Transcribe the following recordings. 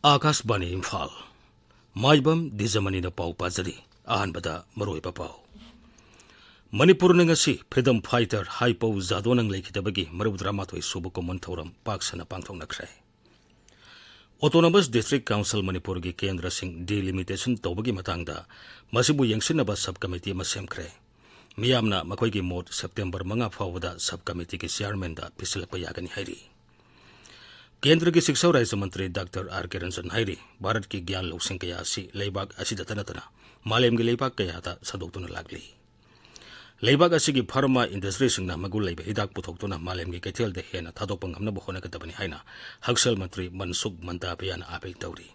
Akashbani Imphal Maibam Dwijamni na pau pajari ahanbada maroiba pau Manipur ngasi freedom fighter haipo zadonang lekhidabagi marubdramathoi subu common thoram paksana pangthong nakhrai Autonomous District Council Manipur gi kendra sing delimitation tobagi matangda masibu yengsinaba subcommittee ma semkhre miyamna makoi gi mot September manga fawda subcommittee gi chairman da pisilpa yagani hairi केंद्र की शिक्षा राज्य मंत्री doctor R के रंजन हाइरी भारत की ज्ञान लौसिंग कया असि लेबाग असिदा तनतना मालेम की लेबाग कयाता सदोक्तुना लागली लेबाग असिगी फार्मा इंडस्ट्री सिंगना मगुल लेबे हिदाक पुथोक्तुना मालेम की कैथेल दे हेना थादोपंग हमना बहोना कतबनी हाइना हक्सल मंत्री मनसुख मंतापियान आपेल तौरी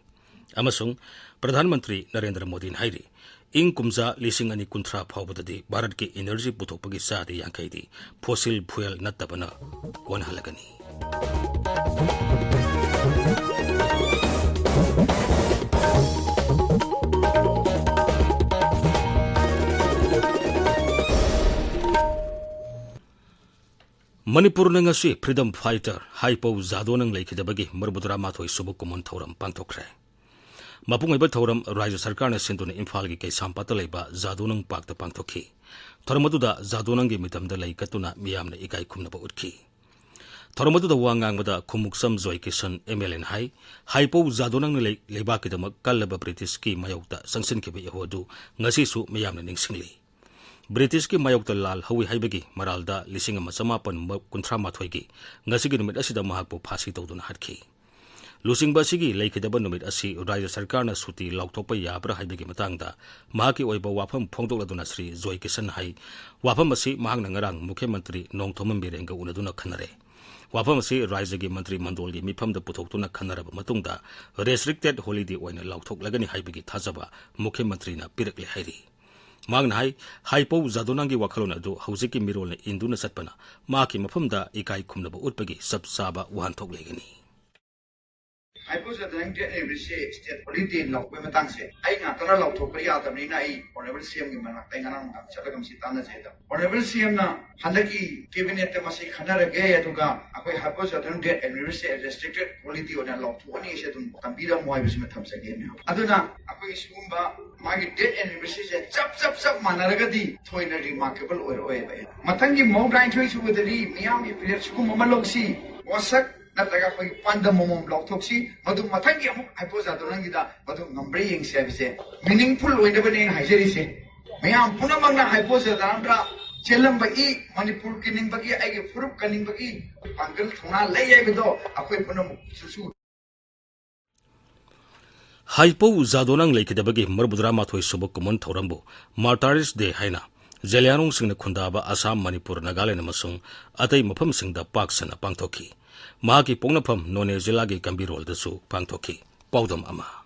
अमसुंग प्रधानमंत्री नरेंद्र मोदी हाइरी इंग कुमजा लिसिंग अनि कुंथ्रा फावबददी भारत की एनर्जी पुथोकपगी सादी यांखैदी फोसिल फ्यूल नत्तबना कोनहलगनी Manipur ngasi freedom fighter haipo zadonang lekhidabagi marbudramathoi subu common thoram pangthokre Mapung iba thoram Rajya Sarkar na sinduna Imphal gi kaisam pata leiba zadonang pakta pangthokhi thormaduda zadonang gi mitamda leikatuna miyamna ikai khumnaba utkhi thormaduda wangangbada khumuksam joy kisan MLN haipo zadonang leiba kidamak kallaba British ki mayokta sangsin kibe yahodu ngasi su miyamna ningsingli British ki mayokta lal hawi haibagi maralda lising ama samapan kunthra mathoigi ngasigi numit asida mahakpo phasi tawduna hatkhi lusing basigi leikidaba numit asi Rajya Sarkar na suti laukthokpa yabra haibagi matangda mahaki oiba wafam phongdokladuna Sri Joy Kisan hai wafam asi mahakna ngarang Mukhyamantri Nongthomam Birenga unaduna khanare wafam asi Rajya gi mantri mandol gi mifamda puthoktuna khanaraba matungda restricted holiday oina laukthok-lagani haibagi thajaba Mukhyamantri na pirakle hairi Magna haipo zadonangi wakhalon adu hauziki mirol na induna satpana maki mafamda ikai khumnaba utpagi sabsaba wahanthok legani haipo zadonang de every state holiday law we matang se ai nga tara law thok ya da ni na ai honorable CM gi mana tai ngana ngam chalagam si tana je da honorable CM na handaki cabinet te masi khanara ge aduga akoi haipo zadonang de every state restricted holiday on law thoni se dun tambira moi bisma thamsa ge ne aduna akoi sumba magi dead anniversary se chap manaragadi thoina remarkable oi ba mathangi mountain thoi su budari miyam gi players ku mamalongsi wasak nataga khoi pandam momom lokthoksi madu mathangi amuk haipo zadonang da madu ngambre yeng service meaningful oina bane haijeri se miyam punamangna haipo zadandra chelam ba i manipur kining bagi ai furup kaning bagi pangal thona lei ai bido akoi punam susu Haipo zadonang lekhidabagi marbudramathoi subu common thorambu Martyrs Day haina Zelianong singna khundaba Assam Manipur Nagaland amasung atai mafam singda paksana pangthokhi mahaki pongnafam None Jilla gi Gambirol dasu pangthokhi paudam ama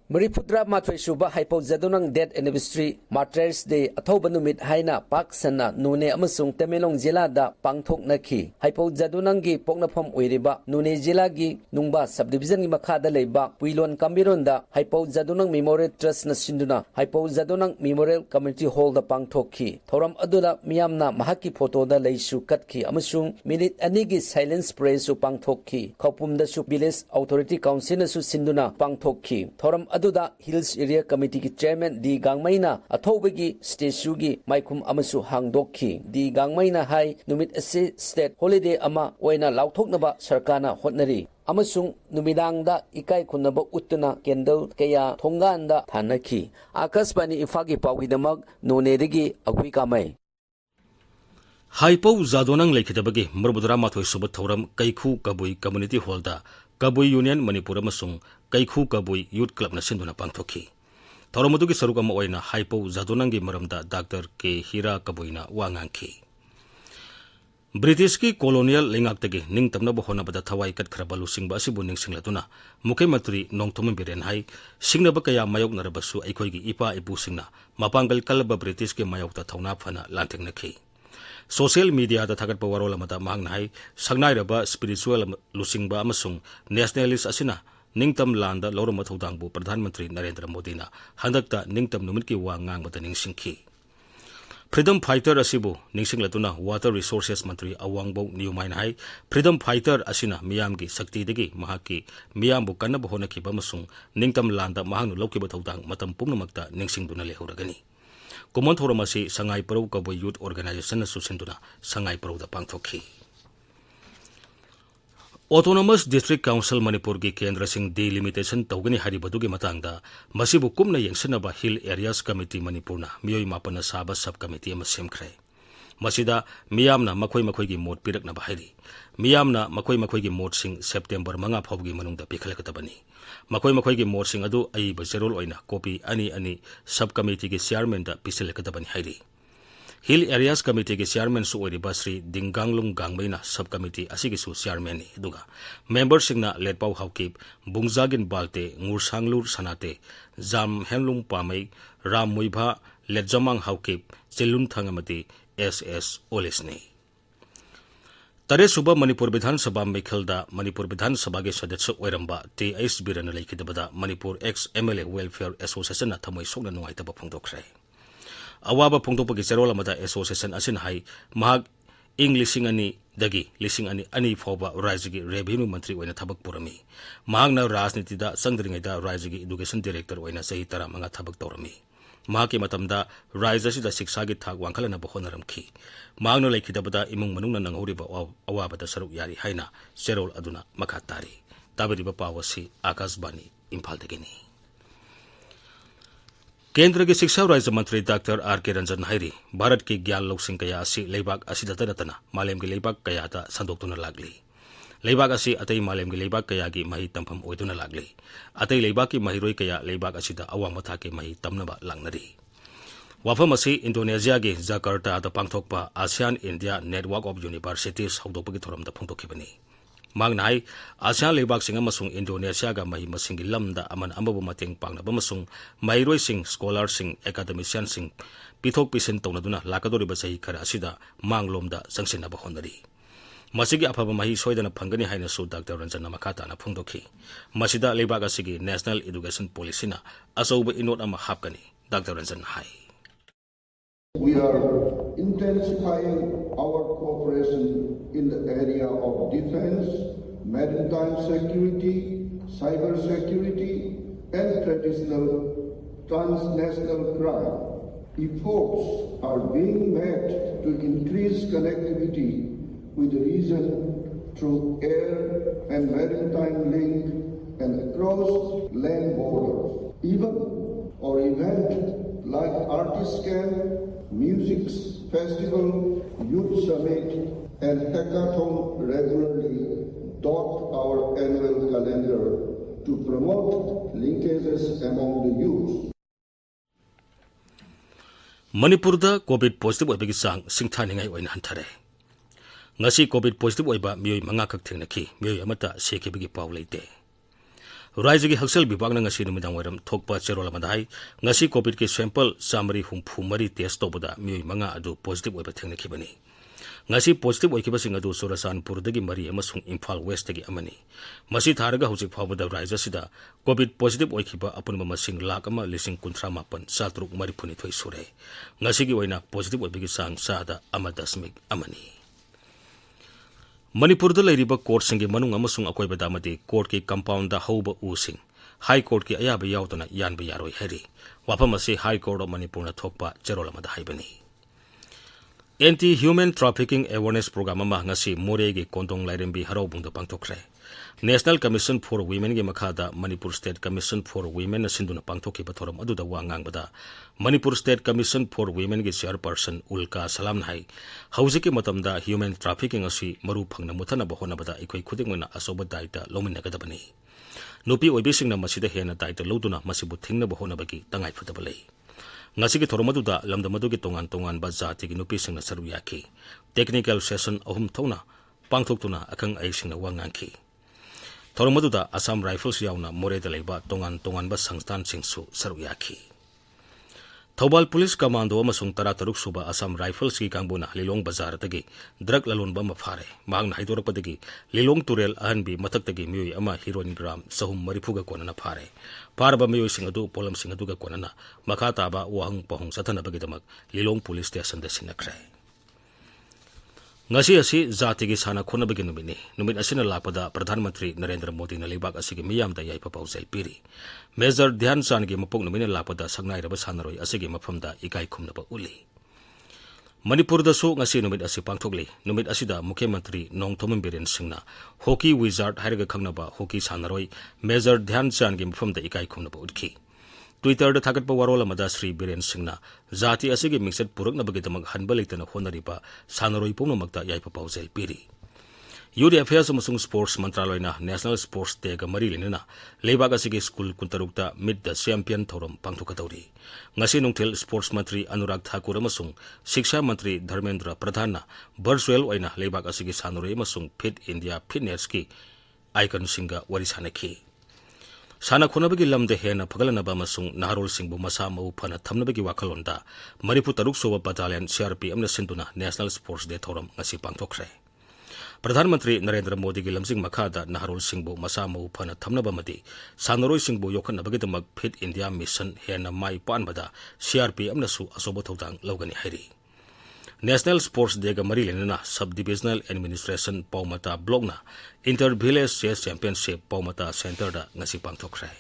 Maripudra Mathoi Suba Haipo Zadonang Dead Anniversary Martyrs Day Athoba Numit Haina Paksana Nune Amasung Tamelong Jilla da Pangthok Nakhi Haipo Zadonang gi Poknafam Oiriba Nune Jilla gi Nungba Subdivision gi Makhada Leiba Puilon Kambiron da Haipo Zadonang Memorial Trust na Sinduna Haipo Zadonang Memorial Community Hall da Pangthokhi Thoram Adula Miyamna Mahaki photo da Leisu Katkhi Amasung Minute Anigi Silence Prayer su Pangthokhi Khopum da su Village Authority Council na su Sinduna Pangthokhi Thoram Aduda Hills Area Committee ki Chairman Di Gangmaina Athobagi statue gi Maikhum amasu hangdokhi Di Gangmaina hai numit ase state holiday ama oina lauthoknaba sarkana hotnari amasung numidangda ikai khunaba uttuna candle kaya thonganda thanakhi Akashbani Imphal pawhidamak nonedagi agui kamai Haipo zadonang lekhidabagi marbudramathoi subu thoram kaikhu kabui community hall da Kabui Union Manipur amasung Kaikhu Kabui Youth Club na sinduna pangthokhi thoromudugi saruk ama oina haipo zadonangi maramda Dr. K. Hira Kabuina wangangki British ki colonial lengaktagi ningtamna bohonabada thawai katkhra lusingba asibu ningsinglatuna Mukhyamantri Nongthomam Biren hai singnaba kaya mayok narabasu aikhoigi ipa ipu singna mapangal kalba British ki mayokta thawna phana lanthengnakhi Social media da thagat pawarol amata mahang hai sangnai raba spiritual lusingba amasung nationalist asina ningtam landa lorama thodangbu Pradhan Mantri Narendra Modi na handakta ningtam numit ki wa ngangbata ningsingki Freedom Fighter asibu ningsinglatuna Water Resources Mantri Awangbo Newmain hai Freedom Fighter asina miyamgi sakti degi mahaki miyambu kannabu honakiba amasung ningtam landa mahangnu lawkiba thodang matam pumnamakta ningsingduna lehuragani Kumon thoramasi Sangai Parau Kaboy Youth Organization na susinduna Sangai Parau da pangthokhi Autonomous District Council Manipur ki Kendra Singh delimitation tawgani haribadugi matangda masibu kumna yengsanaba Hill Areas Committee Manipur na miyoi mapana saba subcommittee ama semkhre masida miyamna makhoi gi mot piraknaba hairi miyamna makhoi gi mot sing September 9 phawgi manungda pikhalakatabani makhoi gi mot sing adu ai bajerol oina copy ani subcommittee gi chairman da pisilakatabani hairi Hill Areas Committee ki chairman su oiriba Sri Dinganglung Gangmaina subcommittee asigi su chairman ni duga member singna letpau haukip Bungjagin Balte Ngursanglur Sanate Jam Henlung Pamai Ram Muibha Letjamang haukip Chilun Thangamati SS Olesni Tare suba Manipur Bidhan Sabha Mekhalda Manipur Bidhan Sabha ge sadasya oiramba TS Birana laikidabada Manipur ex MLA Welfare Association na thamoi sokna nuaitaba phongdokre Awaba pongtopagi Cherola Mada Association asin hai mahag ing lising ani fawba Rajagi Revenue Mantri oina thabak purami mahagna rajniti da sangdringaida Rajagi Education Director oina sahi tara manga thabak tawrami mahaki matamda Rajasi da shiksha gi thak wangkhalana bohonaramkhi mahagna laikidabada imung manungna nanghoriba awaba da saruk yari haina Cherol aduna makhatari tabiriba pawasi Akashbani Imphal dagini Kendra ki Shiksha Rajya Mantri Dr. R.K. Ranjan Hairi Bharat ki Gyan Loksing kaya asi leibak asi datanatana malem ki leibak kaya ta sandoktuna lagli leibak asi atay malem ki leibak kaya gi mahi tampam oituna lagli atay leibak ki mahiroi kaya leibak asi da awang matha ki mahi tamnaba langnari wafam asi Indonesia gi Jakarta da pangthokpa ASEAN India Network of Universities hawdokpagi thoram da phongtokhibani Magnai ASEAN leibak sing amasung Indonesia ga mahi masing lamda aman amabu mateng pangnaba amasung mairoi sing scholar sing academician sing pithok pisin tonaduna lakadori ba sahi khara asida manglomda sangsinaba honari masigi afaba mahi soidana phangani haina su Dr. Ranjan Makata na phungdokhi masida leibak asigi National Education Policy na asauba inot ama hapkani Dr. Ranjan hai We are intensifying our cooperation in the area of defense, maritime security, cyber security, and traditional transnational crime. Efforts are being made to increase connectivity with the region through air and maritime link and across land borders. Even or event like artist camp, music festival, youth summit, and hackathon regularly dot our annual calendar to promote linkages among the youth. Manipur da COVID positive oibagi sang singthaningai oina hanthare ngasi COVID positive oiba miyoi manga khak thengnaki miyoi amata sekibagi paw leite Rajagi Haksal Bibagna ngasi numidang wairam thokpa Cherola madai ngasi COVID ki sample samari humphumari test tobada miyoi manga adu positive oiba thengnakhibani ngasi positive oikiba sing adu Surasanpur dagi mari amasung Imphal West dagi amani masi tharaga hujik phawbada Raja sida COVID positive oikiba apunba masing lakh ama lising 38 satruk mari phuni thoi sure ngasi gi oina positive oibagi sang sada amadasmik amani Manipur da lairiba court singi manung amasung akoiba damati court ki compound da hauba using high court ki ayaba yautana yanba yaroi hari wapamasi high court of Manipur na thokpa Cherola mada haibani Anti-Human Trafficking Awareness Program ama ngasi More gi Kondong Lairembi Haraubung da pangthokre National Commission for Women gi makhada Manipur State Commission for Women na sinduna pangthokhiba thoram aduda wangangbada Manipur State Commission for Women gi chairperson Ulka Salam hai haujiki matamda human trafficking asi maru phangna muthana bahona bada ikoi khudingmana asoba daita lominagadabani nupi oibisingna masida hena daita loduna masibu thingna bahona bagi tangai phutabalai ngasigi thoromaduda lamdamadugi tongan ba jati gi nupi singna saru yaki technical session ahum thona pangthoktuna akang ai singna wangangki thoromaduda Assam Rifles yauna More da leiba tongan ba sangstan singsu saru yaki Thobal Police Commando amasung tarataruk suba Assam Rifles ki kangbuna Lilong Bazar tagi drug lalonba mafare mahang na haidorakpadagi Lilong Turel ahanbi mataktagi miyoi ama heroin gram sahum maripuga konana phare parba miyoi sing adu polam sing adu ga konana makha taba wahang pahung sathanabagi Lilong Police Station da sinakre ngasi asi zati gi sana khona bagi numit asina lakpada Pradhan Mantri Narendra Modi na lebak asigi miyam da yai papausel piri Major Dhyan Chand gi mapok numine lakpada sangnai raba sanaroi asigi mafamda ikai khumnaba uli Manipur da su ngasi numit asi pangthokli numit asida Mukhyamantri Mantri Nongthomam Biren Singna hockey wizard hairaga khangnaba hockey sanaroi Major Dhyan Chand gi mafamda ikai khumnaba udki Twitter da thagatpa warol amada Sri Biren Singna zati asigi mixed puraknabagi damak hanba leitana honariba sanaroi pumnamakta yaipa pausel piri Youth Affairs amasung Sports Mantraloyna National Sports Day ga mari lenina lebak asigi school kuntarukta mid the champion thorum pangthokatauri ngasi nungthil Sports Mantri Anurag Thakur amasung Shiksha Mantri Dharmendra Pradhan na virtual oina lebak asigi sanaroi amasung Fit India Fitness ki icon singa wari sanaki Sana khonabagi lamde hena phagalanaba amasung naharol singbu masa mau phana thamnabagi wakhalonda Manipur taruk soba battalion CRP amna sinduna National Sports Day thoram ngasi pangthokre Pradhan Mantri Narendra Modi gi lamjing makhada naharol singbu masa mau phana thamnaba madi sanaroi singbu yokhanabagi damak Fit India Mission hena mai panbada CRP amna su asoba thodang logani hairi National Sports Day ga mari lenana Sub-Divisional Administration Paumata Block na Inter-Village Chess Championship Paumata Center da ngasi pangthokre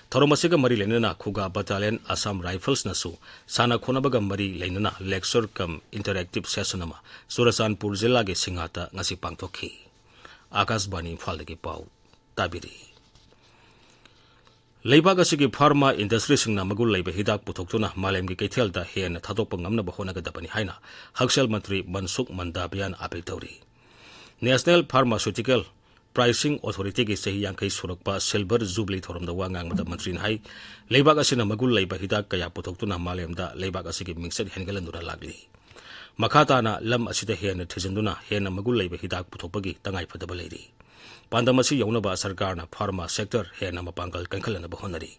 Thoromasiga mari lenana Khuga Battalion Assam Rifles na su sana khonabaga mari lenana lecture cum interactive session ama Surasanpur Jilla ge Singhata ngasi pangthokhi Akashbani Imphal ge pau tabiri Leibak asigi pharma industry singna magul leiba hidak puthokuna malem gi keithel da hen thadok pangamna bahona ga dapani haina Haksel Mantri Mansukh Mandabian apel tauri National Pharmaceutical Pricing Authority gi sehi yangkai surakpa Silver Jubilee thoram da wangang mada mantri hai leibak asina magul leiba hidak kaya puthokuna malem da leibak asigi mixed hengalandura lagli makhata na lam asida hen thijanduna hen magul leiba hidak puthopagi tangai phadaba leiri Pandamasi yaunaba sarkar na pharma sector hena mapangkal kankhalana bahonari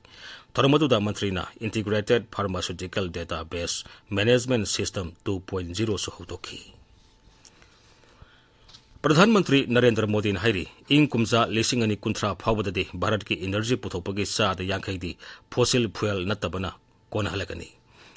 Tharamadu da mantri na Integrated Pharmaceutical Database Management System 2.0 su hautoki Pradhan Mantri Narendra Modi na hairi ing kumza lising ani kunthra phawbadadi Bharat ki energy puthopagi sa da yangkai di fossil fuel natabana kona halagani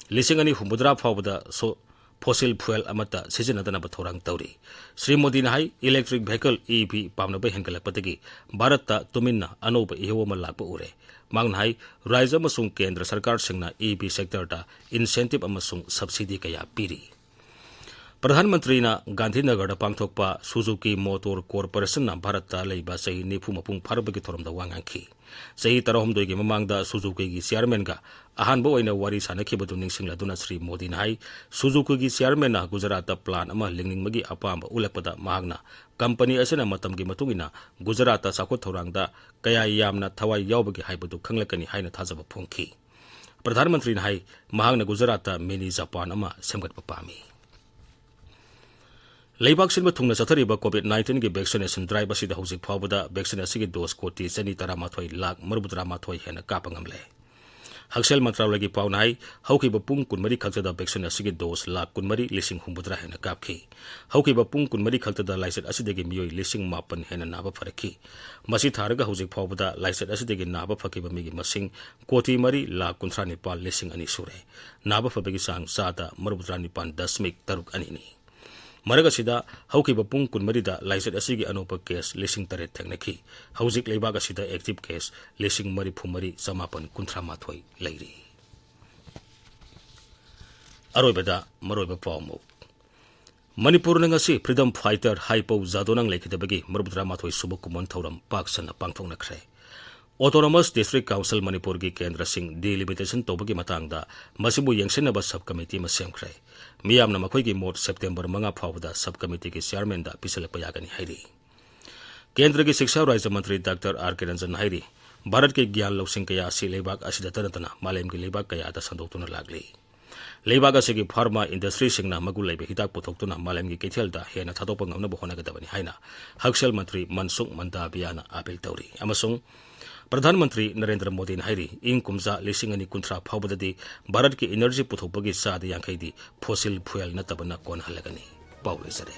lising ani humudra phawbada so fossil fuel amata sijanadana bathorang tauri Sri Modi na hai electric vehicle EV pamna ba hengalapatagi Bharat tuminna anoba ihawama lakpa ure mangna hai raja amasung kendra sarkar singna EV sector da incentive amasung subsidy kaya piri Pradhan Mantri na Gandhinagar da pangthokpa Suzuki Motor Corporation na Bharat ta leiba sahi nifu mapung pharbagi thoram da wangangki sahi tarahumdoi gi mamangda Suzuki gi chairman ga ahanba oina wari sanakhibadu ningsingladuna Sri Modi na hai Suzuki gi chairman na Gujarat ta plan ama lingningmagi apamba ulakpada mahagna company asena matam gi matungina Gujarat ta sakot thorangda kaya yamna thawai yawbagi haibadu khanglakani haina thajaba phongki Pradhan Mantri na hai mahagna Gujarat ta mini Japan ama semgatpa pami Leibak sinba thungna chathariba COVID-19 gi vaccination drive asida hojik phawbada vaccination gi dose koti chani taramathoi lakh marbutra mathoi hena kapangamle Haksel Mantralagi paunai hauki bapung kunmari khakta vaccination gi dose lakh kunmari lising humbudra hena kapki hauki bapung kunmari khakta license asidagi miyoi lising mapan hena naba faraki masi tharaga hojik phawbada license asidagi naba fakiba migi masing koti mari lakh kunthra nipal lising ani sure naba fabagi sang sada marbutra nipan dasmik taruk ani ni Maragasida, Hauki Bapung Kunmarida, Lyset Asigi Anopa case, Lissing Taret Techniki, Hausik Lebagasida active case, Lissing Maripumari, Samapan, Kuntramathoi, Lady. Arobeda, Maroba Palmo. Manipur Nangasi, Freedom Fighter, Hypo, Zadonang Lake the Bagi, Murbudramathoi, Subukuman Toram, Paksan, Pangtong Nakre. Autonomous District Council Manipur gi Kendra Singh delimitation tobagi matangda masibu yangsenaba subcommittee masemkre miyam na makhoi gi mot September manga phawda subcommittee gi chairman da pisalapa yagani hairi Kendra gi Shiksha Rajya Mantri Dr. R.K. Ranjan hairi Bharat ke gyan losing kaya si lebak asida tanatana malem gi lebak kaya ta sandoktuna lagli lebak asigi pharma industry singna magul lebe hitak pothoktuna malem gi kethelda hena thadopang ngamna bohona gadabani haina Haksel Mantri Mansukh Mandabian apel tauri amasung प्रधानमंत्री नरेंद्र मोदी ने हाइरी इंग कुमजा लिसिंग अनि कुंथ्रा फाउबददी भारत की energy पुथोकपगी साद यांखैदी fossil fuel नतबना कोन हलगनी Paule सरे